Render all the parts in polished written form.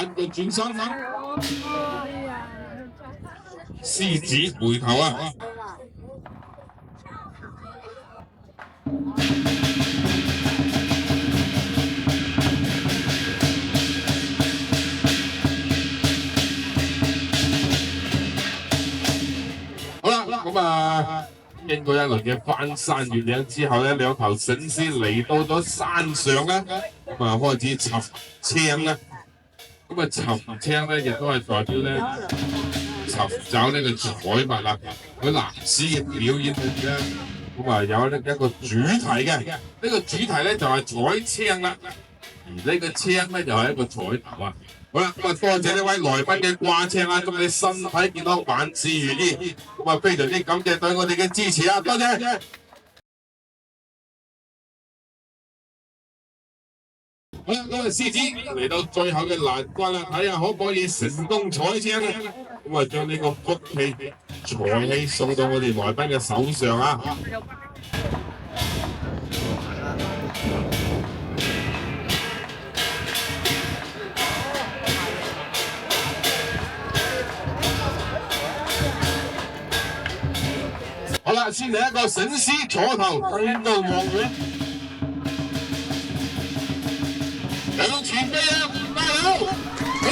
反腳轉身，獅子回頭啊！好啦，咁啊，經過一輪嘅翻山越嶺之後咧，兩頭神獅嚟到咗山上咧，咁啊開始插青啦。咁啊插青咧，亦都係代表咧尋找呢個財物啦。佢男士嘅表演裏邊咧，咁啊有一個主題嘅，呢個主題咧就係採青啦。而呢個青咧就係一個彩頭啊！好啦，咁啊多謝呢位來賓嘅掛青啊，祝你身體健康，萬事如意。咁啊非常之感謝對我哋嘅支持啊，多謝。好啦，咁啊獅子嚟到最後嘅難關啦，睇下可唔可以成功採青咧？咁啊將呢個福氣、財氣送到我哋來賓嘅手上啊！好啦，先嚟一個神獅坐頭登到望遠，向前飛啊！加油！好嘢！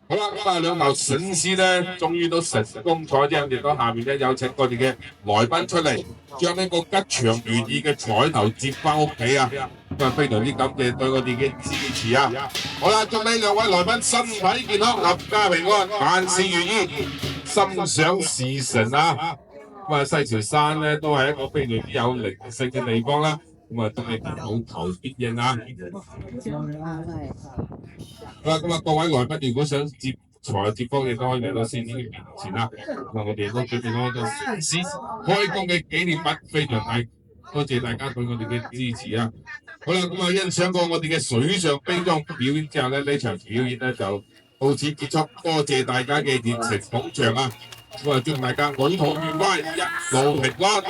好啦，咁啊兩頭神獅咧，終於都成功採青，亦都下面咧有請我哋嘅來賓出嚟，將呢個吉祥如意嘅彩頭接翻屋企啊！咁啊非常之感謝對我哋嘅支持啊！好啦，祝呢兩位來賓身體健康，合家平安，萬事如意，心想事成啊！咁啊西樵山咧都係一個非常之有靈性嘅地方啦。咁啊，祝你有求必應啊！好啦，咁啊，各位來賓，如果想接財接福，亦都可以嚟到獅子嘅面前啦。咁啊，我哋都準備咗個獅子開工嘅紀念品，非常大，多謝大家對我哋嘅支持啊！好啦，咁啊，欣賞過我哋嘅水上冰裝表演之後咧，呢場表演咧就到此結束，多謝大家嘅熱情捧場啊！咁啊，祝大家旅途愉快，一路平安。